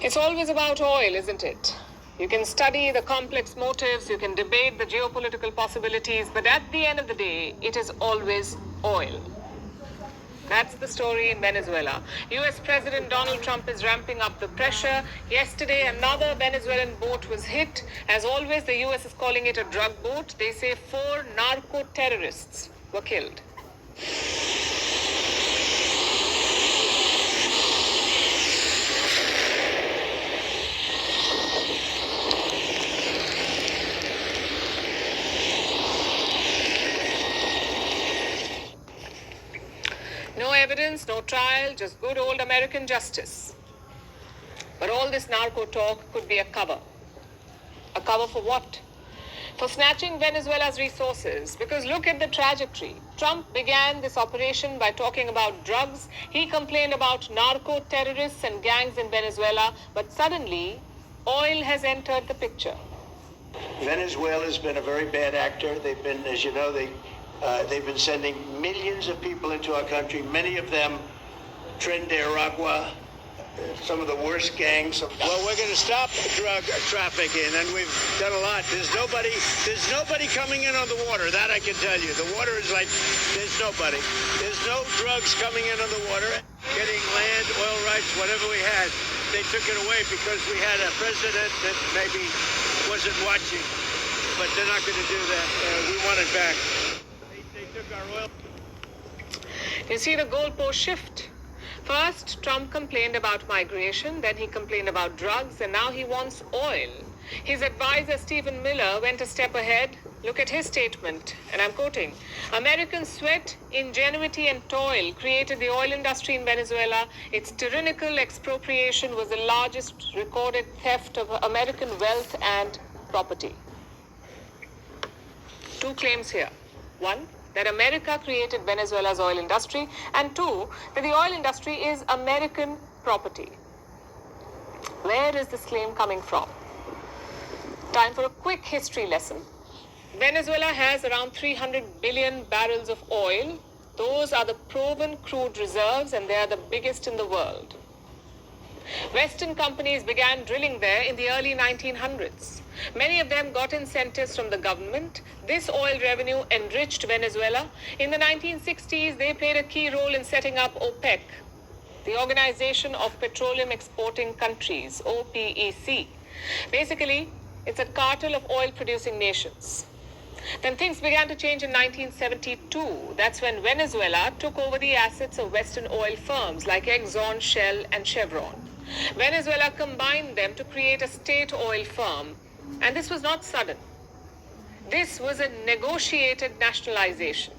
It's always about oil, isn't it? You can study the complex motives, you can debate the geopolitical possibilities, but at the end of the day, it is always oil. That's the story in Venezuela. US President Donald Trump is ramping up the pressure. Yesterday, another Venezuelan boat was hit. As always, the US is calling it a drug boat. They say 4 narco-terrorists were killed. No evidence, no trial, just good old American justice. But all this narco talk could be a cover. A cover for what? For snatching Venezuela's resources. Because look at the trajectory. Trump began this operation by talking about drugs. He complained about narco terrorists and gangs in Venezuela. But suddenly, oil has entered the picture. Venezuela's been a very bad actor. They've been, as you know, they've been sending millions of people into our country, many of them Tren de Aragua, some of the worst gangs. Well, we're going to stop drug trafficking, and we've done a lot. There's nobody coming in on the water, that I can tell you. The water is like, there's nobody. There's no drugs coming in on the water. Getting land, oil rights, whatever we had, they took it away because we had a president that maybe wasn't watching. But they're not going to do that. We want it back. They took our oil. You see the goalpost shift. First, Trump complained about migration, then he complained about drugs, and now he wants oil. His advisor, Stephen Miller, went a step ahead. Look at his statement, and I'm quoting, "American sweat, ingenuity, and toil created the oil industry in Venezuela. Its tyrannical expropriation was the largest recorded theft of American wealth and property." Two claims here. One, that America created Venezuela's oil industry, and two, that the oil industry is American property. Where is this claim coming from? Time for a quick history lesson. Venezuela has around 300 billion barrels of oil. Those are the proven crude reserves, and they are the biggest in the world. Western companies began drilling there in the early 1900s. Many of them got incentives from the government. This oil revenue enriched Venezuela. In the 1960s, they played a key role in setting up OPEC, the Organization of Petroleum Exporting Countries, OPEC. Basically, it's a cartel of oil-producing nations. Then things began to change in 1972. That's when Venezuela took over the assets of Western oil firms like Exxon, Shell, and Chevron. Venezuela combined them to create a state oil firm. And this was not sudden. This was a negotiated nationalization.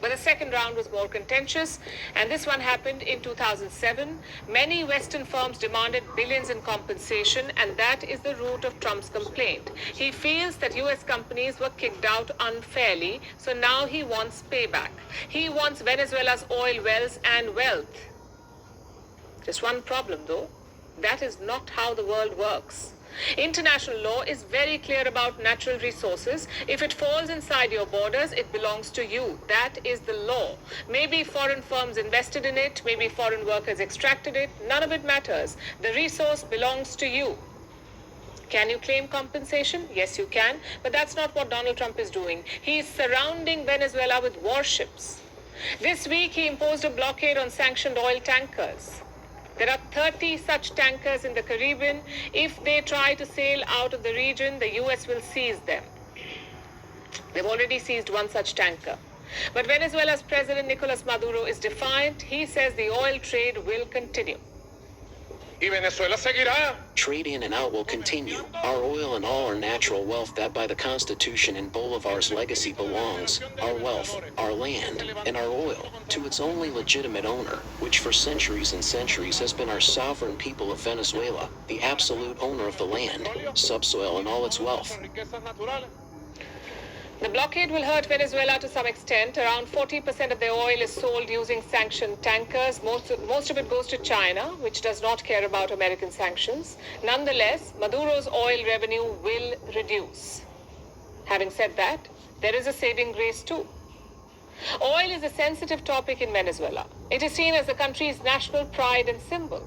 But the second round was more contentious, and this one happened in 2007. Many Western firms demanded billions in compensation, and that is the root of Trump's complaint. He feels that US companies were kicked out unfairly, so now he wants payback. He wants Venezuela's oil wells and wealth. Just one problem, though. That is not how the world works. International law is very clear about natural resources. If it falls inside your borders, it belongs to you. That is the law. Maybe foreign firms invested in it, maybe foreign workers extracted it. None of it matters. The resource belongs to you. Can you claim compensation? Yes, you can. But that's not what Donald Trump is doing. He is surrounding Venezuela with warships. This week, he imposed a blockade on sanctioned oil tankers. There are 30 such tankers in the Caribbean. If they try to sail out of the region, the US will seize them. They've already seized one such tanker. But Venezuela's President Nicolas Maduro is defiant. He says the oil trade will continue. Y Venezuela seguirá. Trade in and out will continue. Our oil and all our natural wealth that by the Constitution and Bolivar's legacy belongs, our wealth, our land, and our oil, to its only legitimate owner, which for centuries and centuries has been our sovereign people of Venezuela, the absolute owner of the land, subsoil, and all its wealth. The blockade will hurt Venezuela to some extent. Around 40% of their oil is sold using sanctioned tankers. Most of it goes to China, which does not care about American sanctions. Nonetheless, Maduro's oil revenue will reduce. Having said that, there is a saving grace too. Oil is a sensitive topic in Venezuela. It is seen as the country's national pride and symbol.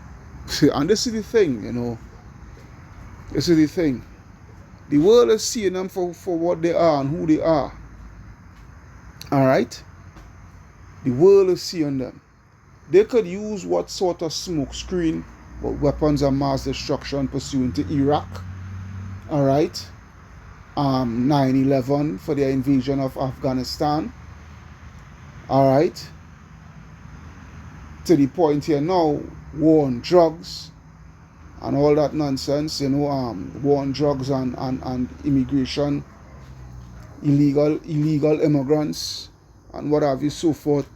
And this is the thing, you know. This is the thing. The world is seeing them for what they are and who they are. Alright? The world is seeing them. They could use what sort of smoke screen, what weapons of mass destruction pursuant to Iraq. Alright? 9/11 for their invasion of Afghanistan. Alright? To the point here now, war on drugs and all that nonsense, you know, war on drugs and immigration, illegal immigrants and what have you, so forth,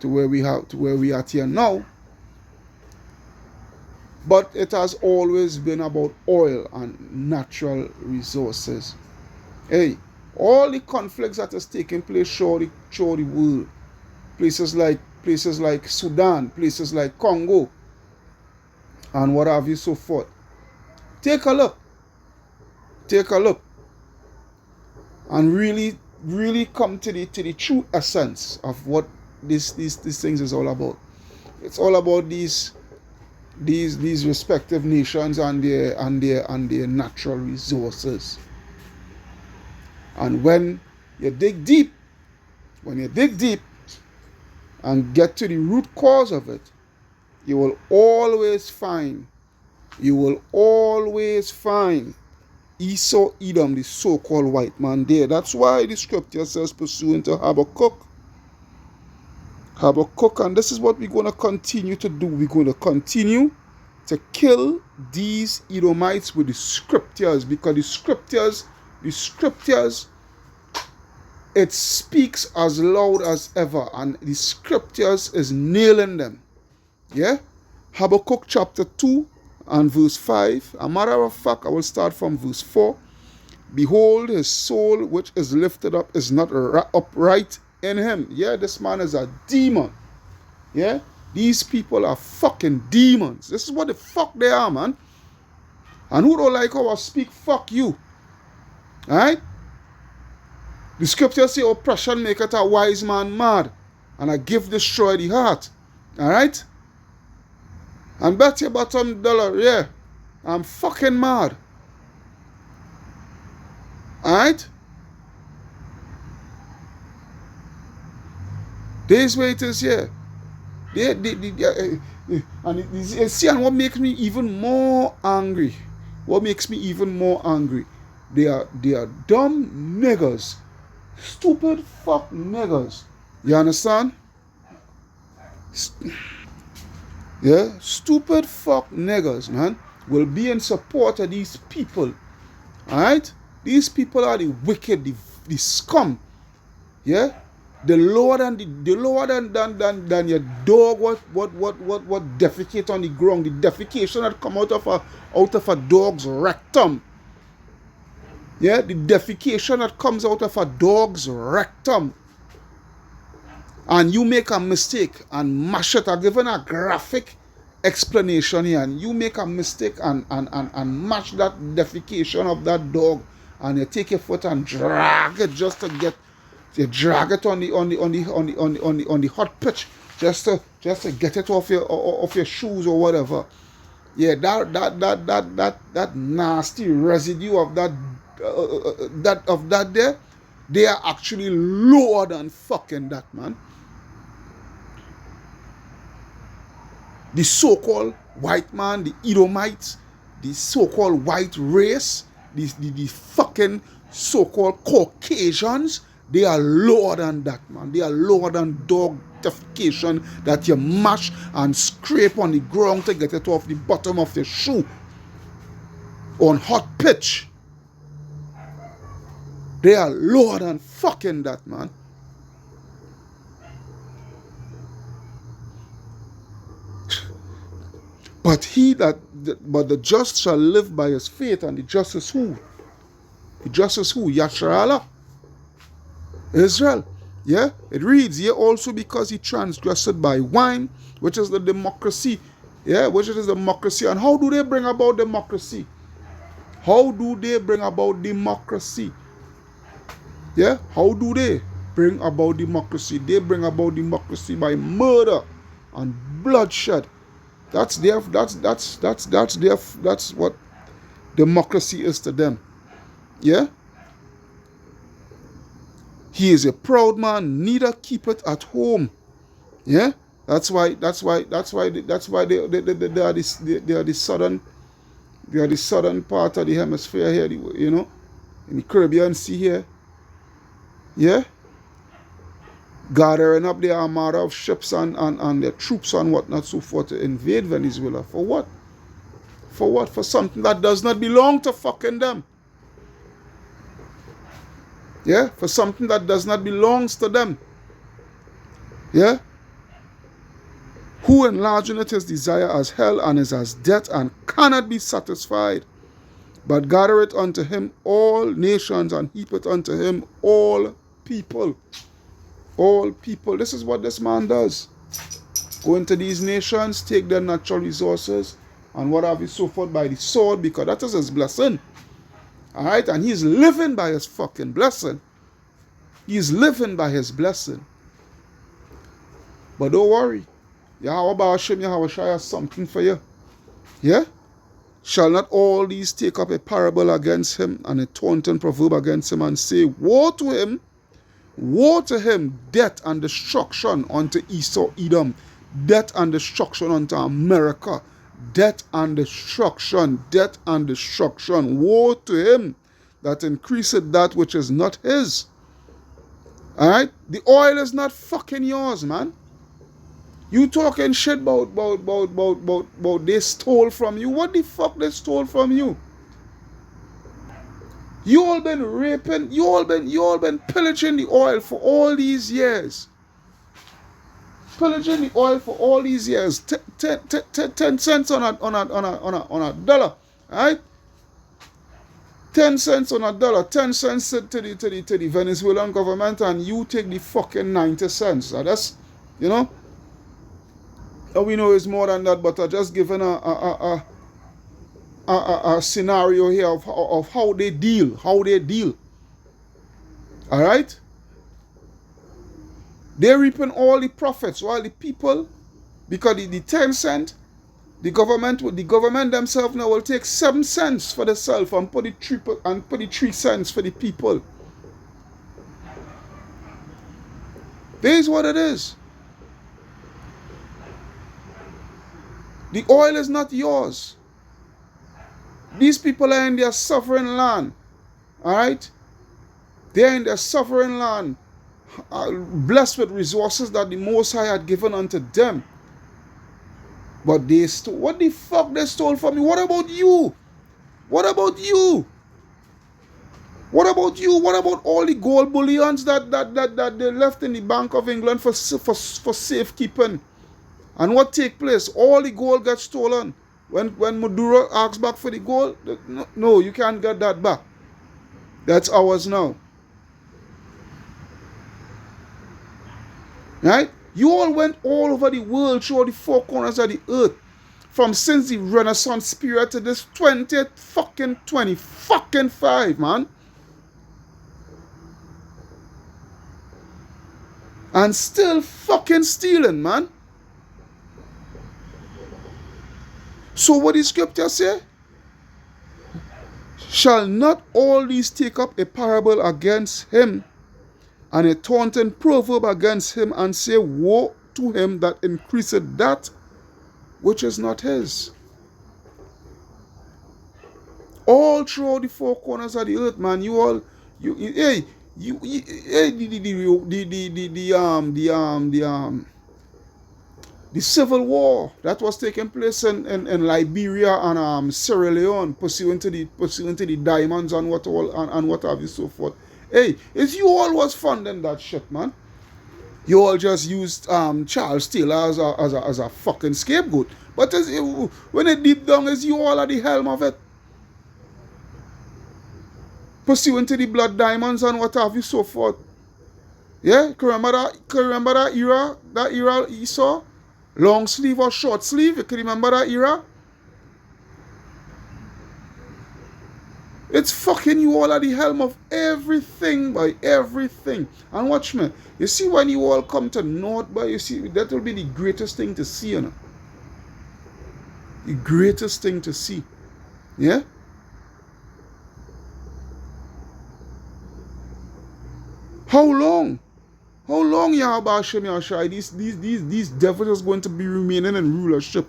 to where we are at here now. But it has always been about oil and natural resources. Hey, all the conflicts that is taking place throughout the world, places like Sudan, places like Congo, and what have you, so forth. Take a look, and really come to the true essence of what these things is all about. It's all about these respective nations and their natural resources. And when you dig deep and get to the root cause of it, you will always find Esau, Edom, the so-called white man there. That's why the scripture says, pursuant to Habakkuk, and this is what we're going to continue to do. We're going to continue to kill these Edomites with the scriptures, because the scriptures, it speaks as loud as ever, and the scriptures is nailing them. Yeah? Habakkuk chapter 2 and verse 5. A matter of fact, I will start from verse 4. Behold, his soul which is lifted up is not upright in him. Yeah, this man is a demon. Yeah? These people are fucking demons. This is what the fuck they are, man. And who don't like how I speak, fuck you. Alright? The scriptures say, oppression maketh a wise man mad, and a gift destroy the heart. Alright? And bet your bottom dollar, yeah, I'm fucking mad. Alright? This way it is here. And what makes me even more angry? They are dumb niggas. Stupid fuck niggas. You understand? Yeah? Stupid fuck niggas, man, will be in support of these people. Alright? These people are the wicked, the scum. Yeah? The lower than your dog what defecate on the ground. The defecation that come out of a dog's rectum. Yeah, the defecation that comes out of a dog's rectum. And you make a mistake and mash it. I've given a graphic explanation here, and you make a mistake and mash that defecation of that dog, and you take your foot and drag it just to get. You drag it on the hot pitch just to get it off your shoes or whatever. Yeah, that nasty residue of that there, they are actually lower than fucking that, man. The so-called white man, the Edomites, the so-called white race, the fucking so-called Caucasians, they are lower than that, man. They are lower than dog defecation that you mash and scrape on the ground to get it off the bottom of your shoe on hot pitch. They are lower than fucking that, man. But the just shall live by his faith, and the just is who? The just is who? Yasharallah. Israel. Yeah, it reads here, also because he transgressed by wine, which is the democracy. Yeah, which is the democracy. And how do they bring about democracy? How do they bring about democracy? Yeah, how do they bring about democracy? They bring about democracy by murder and bloodshed. That's what democracy is to them. Yeah? He is a proud man, neither keep it at home. Yeah? That's why they are the southern part of the hemisphere here, you know, in the Caribbean Sea here. Yeah? Gathering up the armada of ships and their troops and whatnot, so forth, to invade Venezuela. For what? For what? For something that does not belong to fucking them. Yeah? For something that does not belongs to them. Yeah? Who enlargeth his desire as hell and is as death and cannot be satisfied, but gathereth unto him all nations and heapeth unto him all people. All people. This is what this man does. Go into these nations, take their natural resources and what have you, so forth, by the sword, because that is his blessing. Alright? And he's living by his fucking blessing. He's living by his blessing. But don't worry. Yahweh Ba'ashem, Yahweh Shai has something for you. Yeah? Shall not all these take up a parable against him and a taunting proverb against him and say, woe to him, death and destruction unto Esau, Edom, death and destruction unto America, death and destruction, woe to him that increaseth that which is not his. Alright? The oil is not fucking yours, man. You talking shit about they stole from you. What the fuck they stole from you? You all been raping, you all been pillaging the oil for all these years. Pillaging the oil for all these years. 10 cents on a dollar. Alright? 10 cents on a dollar, 10 cents to the Venezuelan government, and you take the fucking 90 cents. Now that's, you know. And we know it's more than that, but I just given a scenario here of how they deal. Alright? They're reaping all the profits, while the people, because the 10 cent, the government themselves now will take 7 cents for themselves and put the 3 cents for the people. This is what it is. The oil is not yours. These people are in their sovereign land. Alright? They are in their sovereign land, blessed with resources that the Most High had given unto them. But they stole. What the fuck they stole from me? What about you? What about you? What about you? What about all the gold bullions that they left in the Bank of England for safekeeping? And what take place? All the gold gets stolen. When Maduro asks back for the gold, no, you can't get that back. That's ours now. Right? You all went all over the world, through the 4 corners of the earth, from since the Renaissance period to this 2025, man. And still fucking stealing, man. So what the scripture say? Shall not all these take up a parable against him, and a taunting proverb against him, and say, woe to him that increaseth that which is not his. All throughout the 4 corners of the earth, man, the civil war that was taking place in Liberia and Sierra Leone, pursuant to the diamonds and what have you, so forth. Hey, it's you all was funding that shit, man. You all just used Charles Taylor as a fucking scapegoat. But when it deep down, is you all at the helm of it. Pursuant to the blood diamonds and what have you, so forth. Yeah, can you remember that era you saw? Long sleeve or short sleeve, you can remember that era? It's fucking you all at the helm of everything, by everything. And watch me. You see, when you all come to North, but you see, that will be the greatest thing to see, you know. The greatest thing to see. Yeah? How long? How long, Yahweh Hashem Yahshai, these devils are going to be remaining in rulership?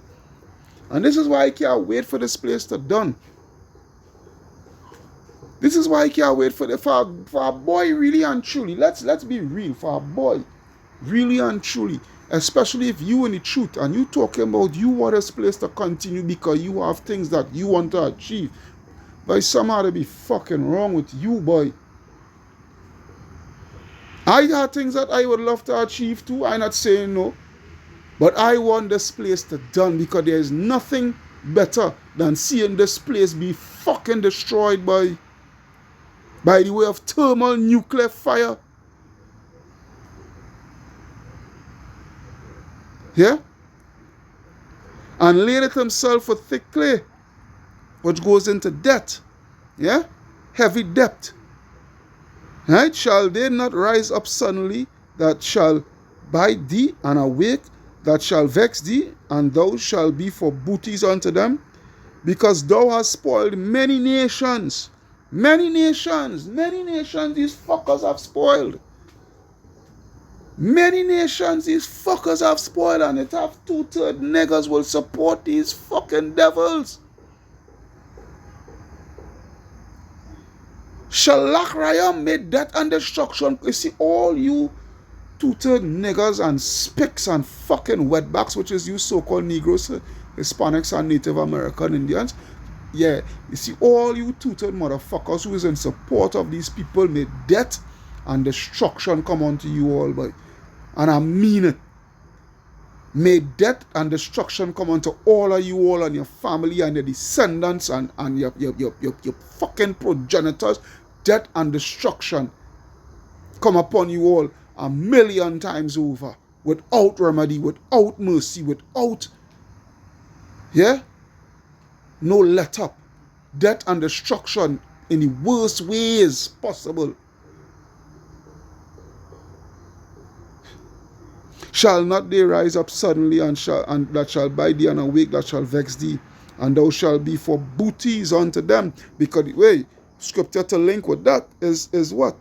And this is why I can't wait for this place to done. This is why I can't wait for our boy really and truly. Let's be real. For our boy, really and truly. Especially if you in the truth and you talking about you want this place to continue because you have things that you want to achieve. But somehow to be fucking wrong with you, boy. I have things that I would love to achieve too. I'm not saying no. But I want this place to done because there is nothing better than seeing this place be fucking destroyed by the way of thermal nuclear fire. Yeah? And laid it himself with thick clay, which goes into debt. Yeah? Heavy debt. Right? Shall they not rise up suddenly that shall bite thee and awake that shall vex thee, and thou shalt be for booties unto them? Because thou hast spoiled many nations. Many nations these fuckers have spoiled. Many nations these fuckers have spoiled, and it have 2/3 niggas will support these fucking devils. Shalach Rayam made death and destruction. You see, all you 2/3 niggas and spicks and fucking wetbacks, which is you so-called Negroes, Hispanics and Native American Indians. Yeah, you see, all you 2/3 motherfuckers who is in support of these people made death and destruction come onto you all, boy. And I mean it. May death and destruction come onto all of you all and your family and your descendants and your fucking progenitors. Death and destruction come upon you all 1,000,000 times over. Without remedy, without mercy, without, yeah? No let up. Death and destruction in the worst ways possible. Shall not they rise up suddenly and that shall bite thee and awake that shall vex thee, and thou shalt be for booties unto them? Because wait, scripture to link with that is what?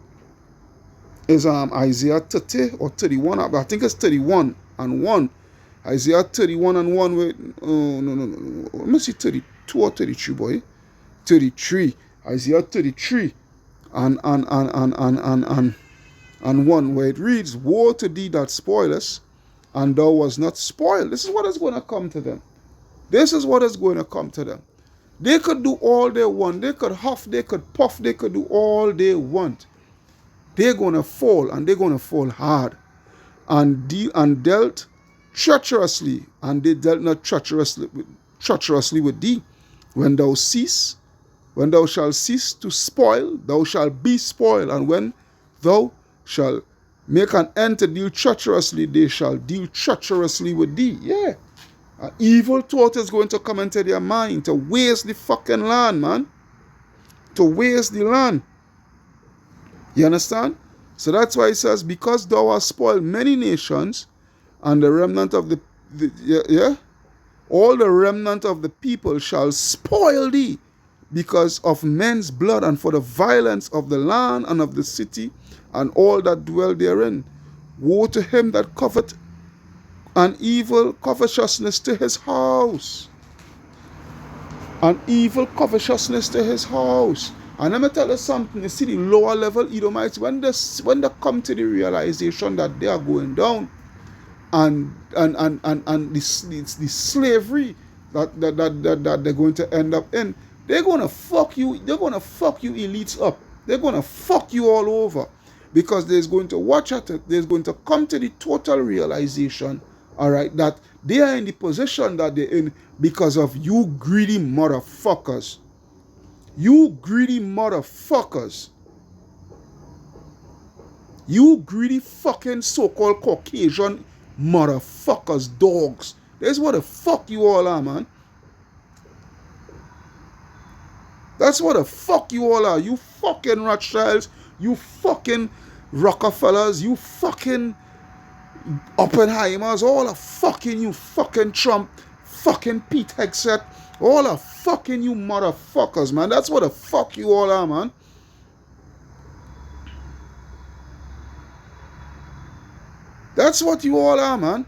Is Isaiah 30 or 31? I think it's 31 and 1. Isaiah 31 and 1. Wait, no. Let me see 32 or 33, boy. 33. Isaiah 33 and 1, where it reads, woe to thee that spoilest, and thou was not spoiled. This is what is going to come to them. This is what is going to come to them. They could do all they want. They could huff, they could puff, they could do all they want. They're going to fall, and they're going to fall hard. And dealt treacherously, and they dealt not treacherously with thee. When thou shalt cease to spoil, thou shalt be spoiled. And when thou shall make an end to deal treacherously, they shall deal treacherously with thee. Yeah. An evil thought is going to come into their mind to waste the fucking land, man. To waste the land. You understand? So that's why it says, because thou hast spoiled many nations, and the remnant of all the remnant of the people shall spoil thee, because of men's blood, and for the violence of the land and of the city, and all that dwell therein. Woe to him that covet an evil covetousness to his house. An evil covetousness to his house. And let me tell you something, you see the lower level Edomites, when they come to the realization that they are going down, and the slavery that they're going to end up in, they're going to fuck you elites up. They're going to fuck you all over. Because there's going to watch at it, there's going to come to the total realization, all right, that they are in the position that they're in because of you greedy motherfuckers. You greedy motherfuckers. You greedy fucking so-called Caucasian motherfuckers, dogs. That's what the fuck you all are, man. That's what the fuck you all are. You fucking Rothschilds. You fucking Rockefellers, you fucking Oppenheimers, all of fucking you fucking Trump fucking Pete Hegseth, all the fucking you motherfuckers, man. That's what the fuck you all are, man. That's what you all are, man.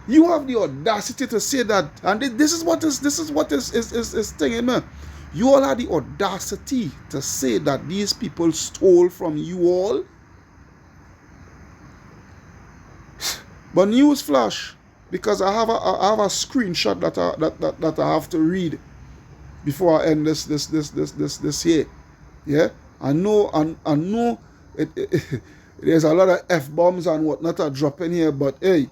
You have the audacity to say that, and this is what is thing, man. You all have the audacity to say that these people stole from you all. But newsflash, because I have a screenshot that I have to read before I end this here. Yeah, I know there's a lot of F-bombs and whatnot are dropping here, but hey,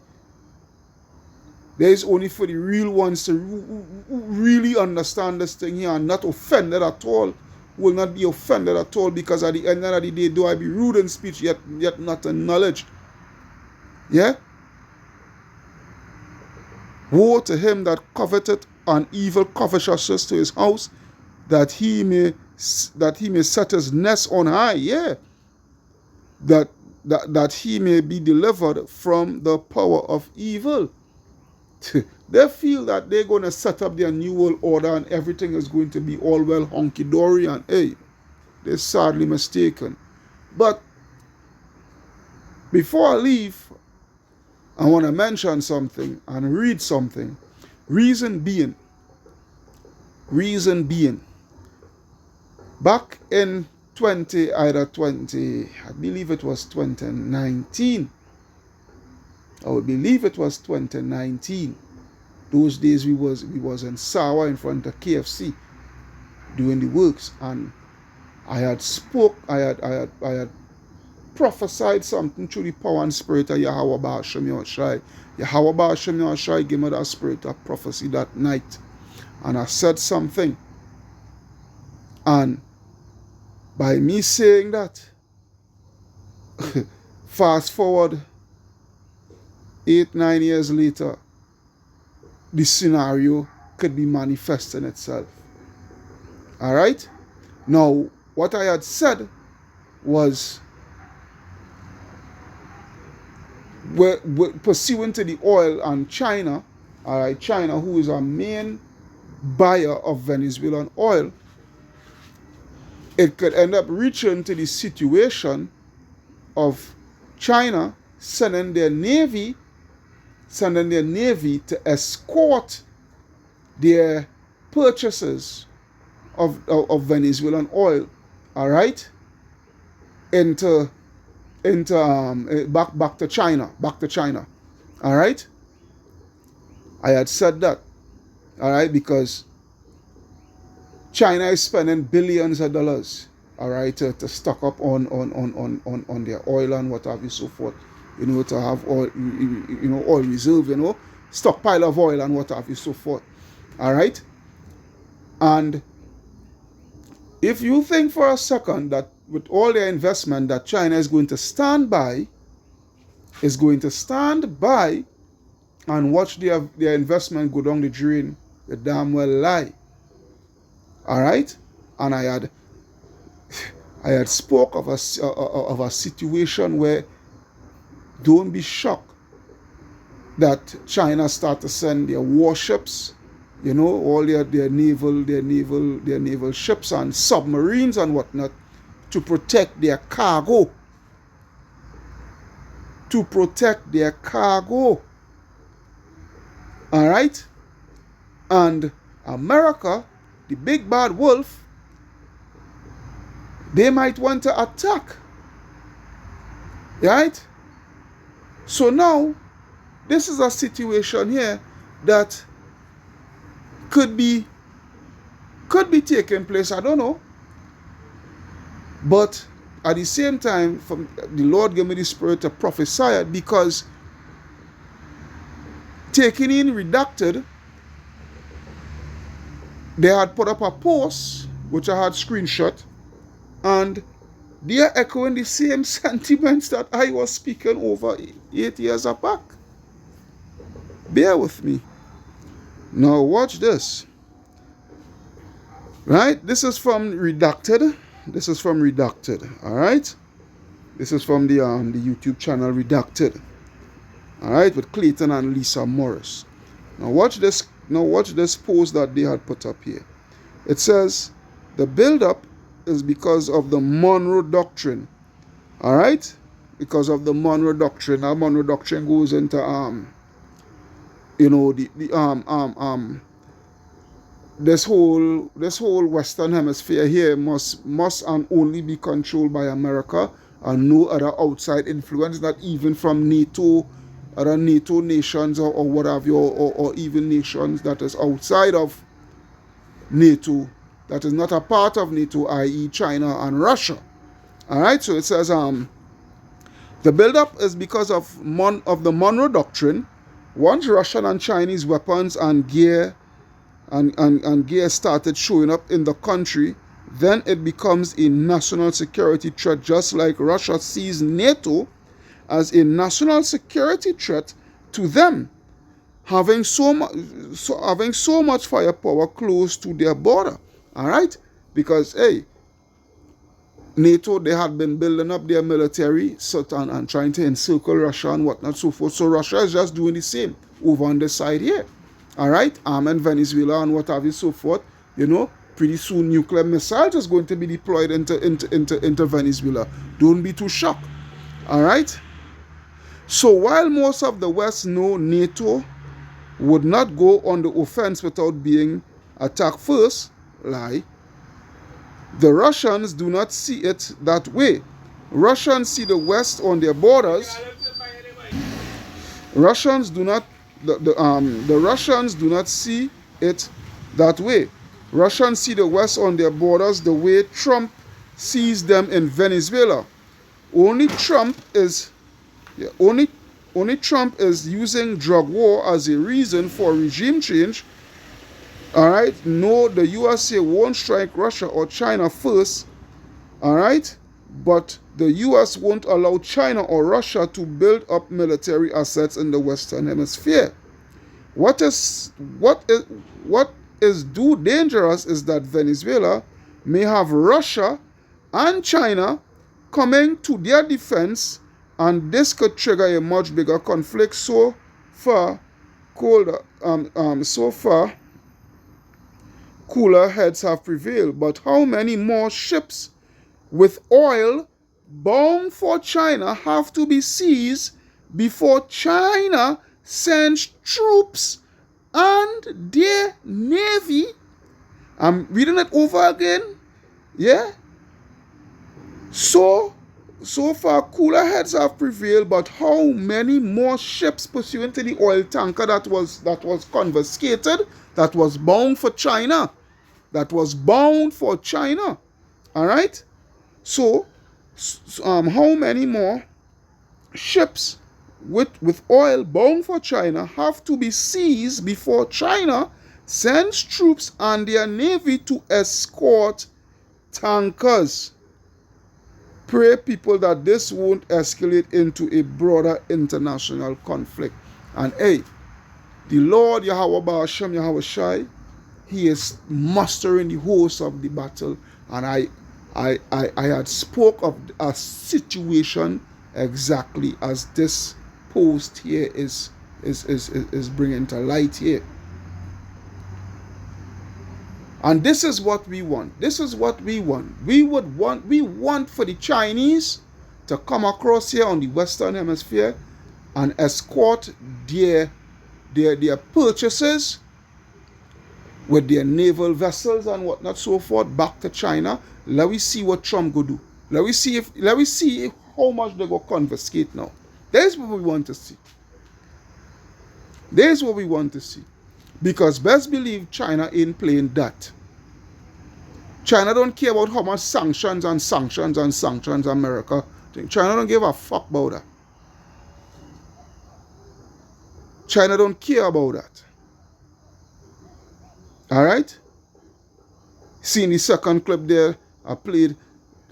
there is only for the real ones to really understand this thing here and not offended at all. Will not be offended at all, because at the end of the day, do I be rude in speech yet not acknowledged? Yeah? Woe to him that coveteth an evil covetousness to his house, that he may set his nest on high. Yeah. That he may be delivered from the power of evil. They feel that they're going to set up their new world order and everything is going to be all well honky-dory, and hey, they're sadly mistaken. But before I leave, I want to mention something and read something. Reason being, back in I believe it was 2019. I would believe it was 2019. Those days we was in Sawa in front of KFC doing the works, and I had prophesied something through the power and spirit of Yahweh Ba'ashem Yahushai. Yahweh Ba'ashem Yahushai gave me that spirit of prophecy that night, and I said something, and by me saying that, fast forward 8-9 years later, the scenario could be manifesting itself. Alright? Now, what I had said was, we're pursuant to the oil and China, alright, China, who is our main buyer of Venezuelan oil, it could end up reaching to the situation of China sending their navy to escort their purchases of Venezuelan oil, all right, back to China, all right. I had said that, all right, because China is spending billions of dollars, all right, to stock up on their oil and what have you, so forth, you know, to have oil, oil reserve, stockpile of oil and what have you, so forth, all right. And if you think for a second that with all their investment that China is going to stand by and watch their investment go down the drain, the damn well lie. All right, and I had spoke of a situation where, don't be shocked that China start to send their warships, all their naval ships and submarines and whatnot to protect their cargo. All right, and America, the big bad wolf, they might want to attack. Right? So now, this is a situation here that could be taking place. I don't know. But at the same time, the Lord gave me the spirit to prophesy it, because taking in Redacted, they had put up a post, which I had screenshot, and they are echoing the same sentiments that I was speaking over 8 years back. Bear with me. Now watch this. Right? This is from Redacted. All right? This is from the YouTube channel Redacted. All right? With Clayton and Lisa Morris. Now watch this. Now watch this post that they had put up here. It says the build-up is because of the Monroe Doctrine. All right, because of the Monroe Doctrine. Now Monroe Doctrine goes into this whole Western Hemisphere here must and only be controlled by America and no other outside influence, not even from NATO, other NATO nations or what have you, or even nations that is outside of NATO, that is not a part of NATO, i.e. China and Russia. All right, so it says the buildup is because of the Monroe Doctrine. Once Russian and Chinese weapons and gear and gear started showing up in the country, then it becomes a national security threat, just like Russia sees NATO as a national security threat to them, having so much firepower close to their border. All right, because hey, NATO, they had been building up their military and trying to encircle Russia and whatnot, so forth. So Russia is just doing the same over on this side here. All right, and Venezuela and what have you, so forth. You know, pretty soon nuclear missiles is going to be deployed into Venezuela. Don't be too shocked. All right. So while most of the West know NATO would not go on the offense without being attacked first, lie. The Russians do not see it that way. Russians see the West on their borders. The Russians do not see it that way. Russians see the West on their borders the way Trump sees them in Venezuela. Only Trump is using drug war as a reason for regime change. All right, no, the USA won't strike Russia or China first. All right, but the US won't allow China or Russia to build up military assets in the Western Hemisphere. What is dangerous is that Venezuela may have Russia and China coming to their defense, and this could trigger a much bigger conflict. So far, cooler heads have prevailed. But how many more ships with oil bound for China have to be seized before China sends troops and their navy? I'm reading it over again. Yeah. So far, cooler heads have prevailed, but how many more ships pursuant to the oil tanker that was confiscated, that was bound for China? All right. So, how many more ships with oil bound for China have to be seized before China sends troops and their navy to escort tankers? Pray, people, that this won't escalate into a broader international conflict. And hey, the Lord Yahweh Ba'ashem Yahweh Shai, He is mustering the host of the battle. And I had spoke of a situation exactly as this post here is bringing to light here. And this is what we want. We want for the Chinese to come across here on the Western Hemisphere and escort their purchases with their naval vessels and whatnot, so forth, back to China. Let me see what Trump go do. Let me see how much they go confiscate now. There's what we want to see. Because best believe China ain't playing that. China don't care about how much sanctions America think. China don't give a fuck about that. China don't care about that. All right? See in the second clip there, I played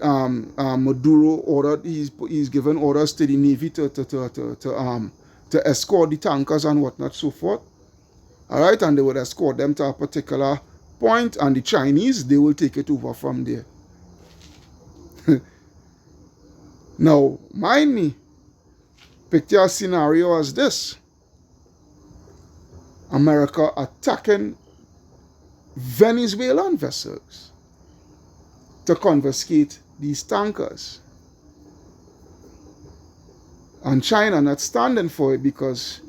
Maduro ordered, he's given orders to the Navy to escort the tankers and whatnot, so forth. All right, and they would escort them to a particular point, and the Chinese, they will take it over from there. Now, mind me, picture a scenario as this. America attacking Venezuelan vessels to confiscate these tankers. And China not standing for it because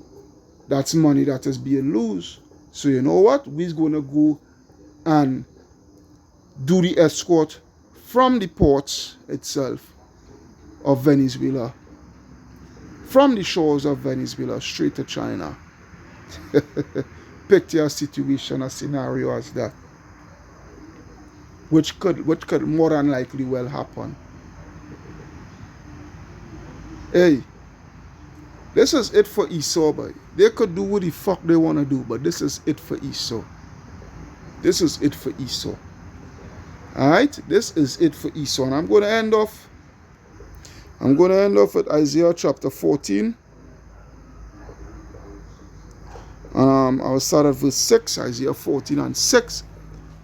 that's money that is being lost. So you know what? We're going to go and do the escort from the ports itself of Venezuela, from the shores of Venezuela straight to China. Picture a situation, a scenario as that, which could more than likely well happen. Hey, this is it for Esau, boy. They could do what the fuck they want to do, but this is it for Esau. This is it for Esau. Alright? This is it for Esau. And I'm going to end off at Isaiah chapter 14. I will start at verse 6, Isaiah 14 and 6.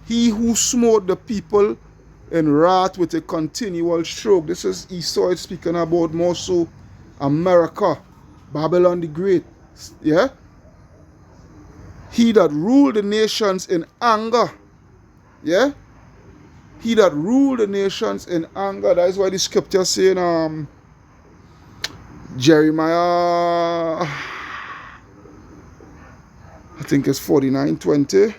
He who smote the people in wrath with a continual stroke. This is Esau speaking about more so America, Babylon the Great. Yeah? He that ruled the nations in anger. Yeah? He that ruled the nations in anger. That is why the scripture saying Jeremiah, I think it's 49:20.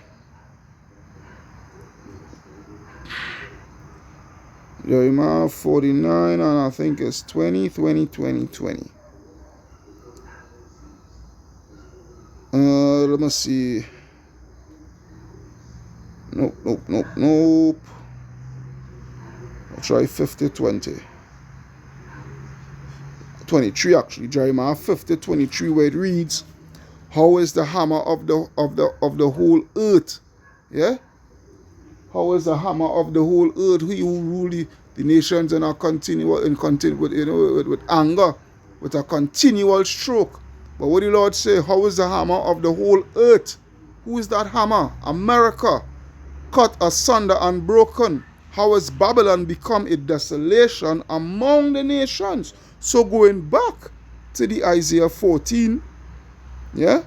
Jeremiah 49 and I think it's 20. Let me see. Nope. I'll try 50:20. 23 actually. Jeremiah 50:23, where it reads, how is the hammer of the whole earth? Yeah? How is the hammer of the whole earth? He who rule the nations in a continual with anger, with a continual stroke. But what did the Lord say? How is the hammer of the whole earth? Who is that hammer? America, cut asunder and broken. How has Babylon become a desolation among the nations? So going back to the Isaiah 14, yeah,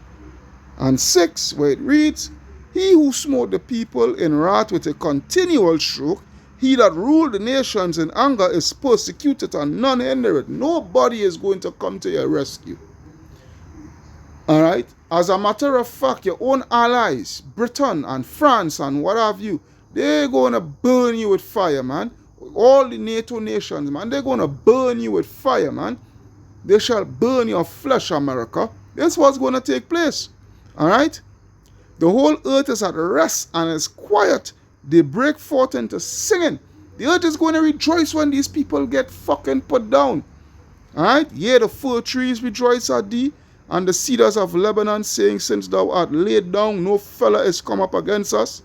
and 6, where it reads, he who smote the people in wrath with a continual stroke, he that ruled the nations in anger is persecuted and none hinder it. Nobody is going to come to your rescue. Alright? As a matter of fact, your own allies, Britain and France and what have you, they're going to burn you with fire, man. All the NATO nations, man, they're going to burn you with fire, man. They shall burn your flesh, America. That's what's going to take place. Alright? The whole earth is at rest and is quiet. They break forth into singing. The earth is going to rejoice when these people get fucking put down. Alright? Yea, the fir trees rejoice at thee, and the cedars of Lebanon, saying, since thou art laid down, no fellow is come up against us.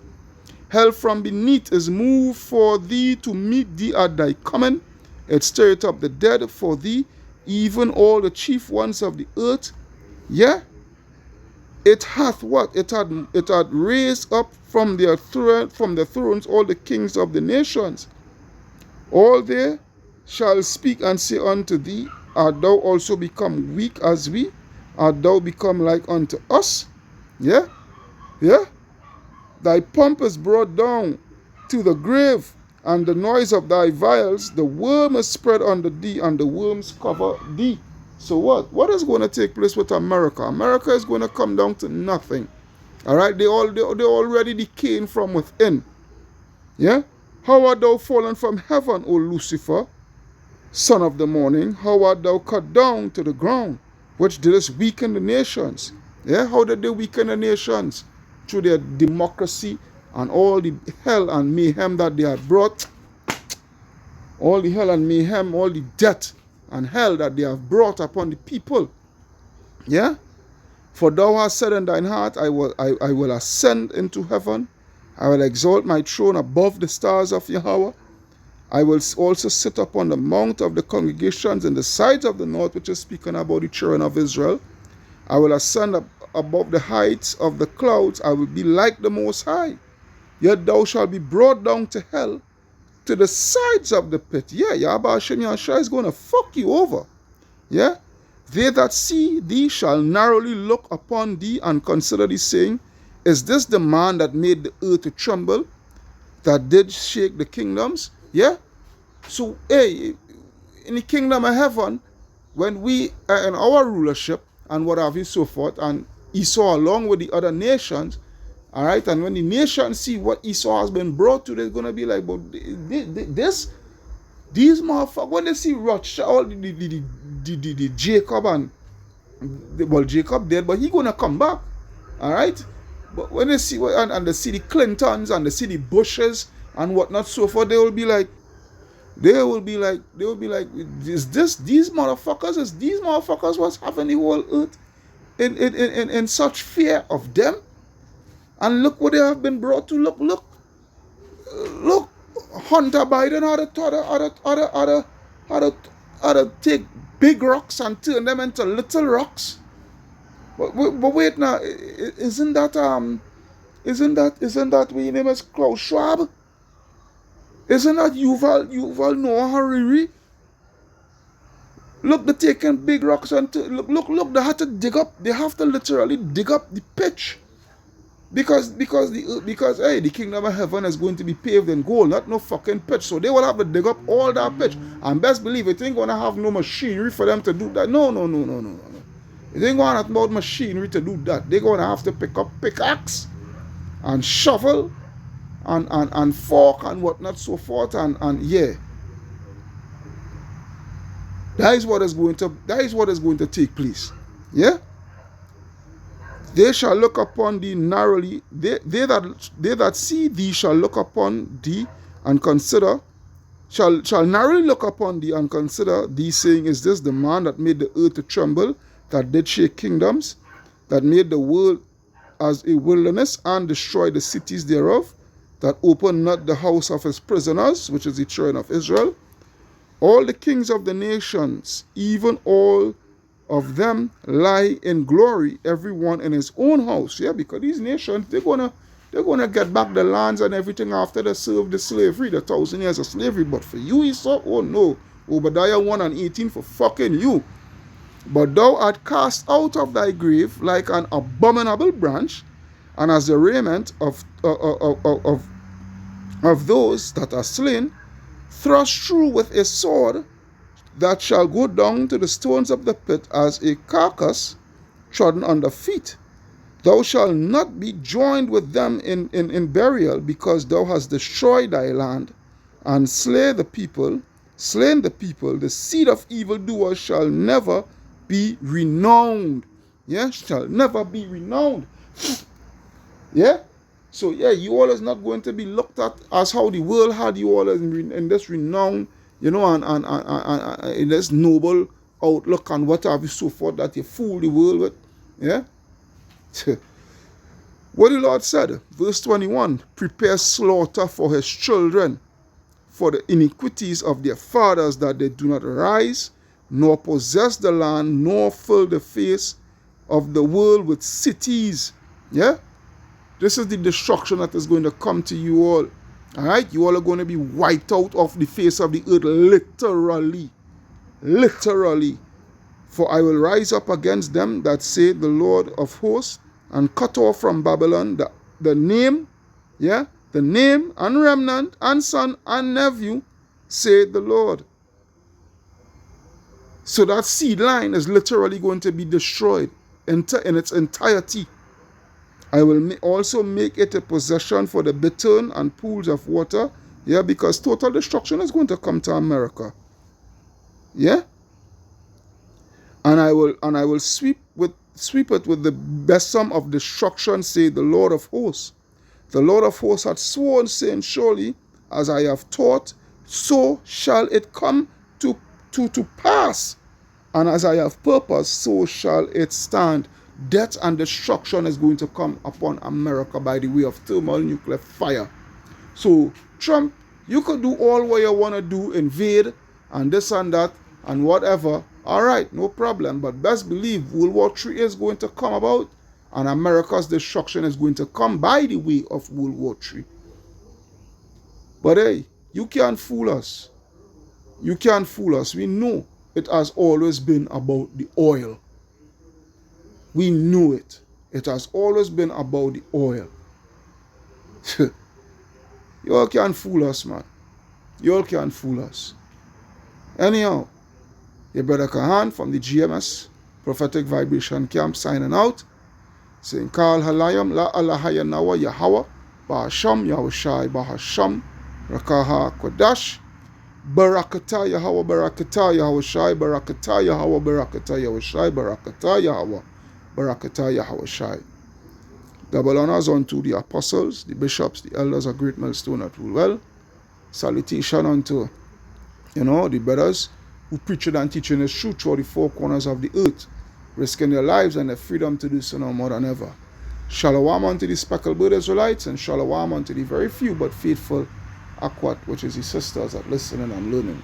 Hell from beneath is moved for thee to meet thee at thy coming. It stirreth up the dead for thee, even all the chief ones of the earth. Yeah? It hath what? It had raised up from the thrones all the kings of the nations. All they shall speak and say unto thee, art thou also become weak as we? Art thou become like unto us? Yeah? Yeah? Thy pomp is brought down to the grave, and the noise of thy vials, the worm is spread under thee, and the worms cover thee. So what? What is going to take place with America? America is going to come down to nothing. Alright? They're already decaying from within. Yeah? How art thou fallen from heaven, O Lucifer, son of the morning? How art thou cut down to the ground, which didst weaken the nations? Yeah? How did they weaken the nations? Through their democracy and all the hell and mayhem that they had brought. All the hell and mayhem, all the death and hell that they have brought upon the people. Yeah? For thou hast said in thine heart, I will ascend into heaven. I will exalt my throne above the stars of Yahweh. I will also sit upon the mount of the congregations in the sides of the north, which is speaking about the children of Israel. I will ascend above the heights of the clouds. I will be like the Most High. Yet thou shalt be brought down to hell, to the sides of the pit. Yeah, Yahweh Hashem Yahshua is going to fuck you over. Yeah? They that see thee shall narrowly look upon thee and consider thee, saying, is this the man that made the earth to tremble, that did shake the kingdoms? Yeah? So, hey, in the kingdom of heaven, when we are in our rulership and what have you, so forth, and Esau along with the other nations, all right, and when the nations see what Esau has been brought to, they're going to be like, but these motherfuckers, when they see Rothschild, the Jacob, and, well, Jacob dead, but he going to come back, all right? But when they see, and they see the Clintons, and they see the Bushes, and whatnot, so forth, they will be like, is this, these motherfuckers was having the whole earth in such fear of them? And look what they have been brought to. Look, Hunter Biden had to take big rocks and turn them into little rocks. But wait now, isn't that what your name is, Klaus Schwab? Isn't that Yuval Noah Harari? Look, they're taking big rocks and look, they have to dig up. They have to literally dig up the pitch, because hey, the kingdom of heaven is going to be paved in gold, not no fucking pitch. So they will have to dig up all that pitch. And best believe it ain't gonna have no machinery for them to do that. No. It ain't gonna have about machinery to do that. They're gonna have to pick up pickaxe and shovel and fork and whatnot, so forth, and yeah. That is what is going to take place. Yeah? They shall look upon thee narrowly. They that see thee shall look upon thee and consider, shall narrowly look upon thee and consider thee, saying, is this the man that made the earth to tremble, that did shake kingdoms, that made the world as a wilderness, and destroyed the cities thereof, that opened not the house of his prisoners, which is the children of Israel? All the kings of the nations, even all of them, lie in glory, every one in his own house. Yeah, because these nations, they're gonna get back the lands and everything after they served the slavery, the 1,000 years of slavery. But for you, Esau, oh no, Obadiah 1:18 for fucking you. But thou art cast out of thy grave like an abominable branch, and as the raiment of those that are slain, thrust through with a sword, that shall go down to the stones of the pit as a carcass trodden under feet. Thou shalt not be joined with them in burial, because thou hast destroyed thy land, and slain the people. The seed of evildoers shall never be renowned. Yeah, shall never be renowned. Yeah? So yeah, you all is not going to be looked at as how the world had you all in this renown, you know, and in this noble outlook and what have you, so forth, that you fool the world with. Yeah? What the Lord said, verse 21, prepare slaughter for his children, for the iniquities of their fathers, that they do not rise, nor possess the land, nor fill the face of the world with cities. Yeah? This is the destruction that is going to come to you all. Alright? You all are going to be wiped out of the face of the earth, literally. Literally. For I will rise up against them that say the Lord of hosts, and cut off from Babylon the name, yeah, the name and remnant and son and nephew, say the Lord. So that seed line is literally going to be destroyed in its entirety. I will also make it a possession for the bittern and pools of water. Yeah, because total destruction is going to come to America. Yeah? And I will sweep it with the besom of destruction, say the Lord of hosts. The Lord of hosts hath sworn, saying, surely as I have taught, so shall it come to pass. And as I have purposed, so shall it stand. Death and destruction is going to come upon America by the way of thermonuclear fire. So, Trump, you could do all what you want to do, invade, and this and that, and whatever. All right, no problem. But best believe World War III is going to come about, and America's destruction is going to come by the way of World War III. But hey, you can't fool us. You can't fool us. We know it has always been about the oil. We knew it. It has always been about the oil. You all can't fool us, man. You all can't fool us. Anyhow, your brother Kahan from the GMS Prophetic Vibration Camp signing out, saying Kal Halayam La Alahaya Nawa Yahweh Bahasham Yahushai Bahasham Rakaha Kodash Barakata Yahweh Barakata Yahushai Barakata Yahweh Barakata Yahushai Barakata Yahweh Barakata Yahushai. Double honors unto the apostles, the bishops, the elders of Great Millstone that rule well. Salutation unto, the brothers who preach and teaching the truth throughout the four corners of the earth, risking their lives and their freedom to do so now more than ever. Shalom unto the speckled bird Israelites, and shalom unto the very few but faithful Akwat, which is the sisters that listening and learning.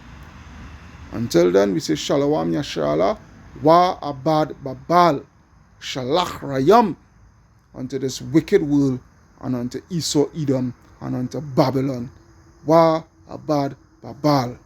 Until then, we say shalom yashala wa abad babal shalach rayam unto this wicked world, and unto Esau Edom, and unto Babylon. Wa abad babal.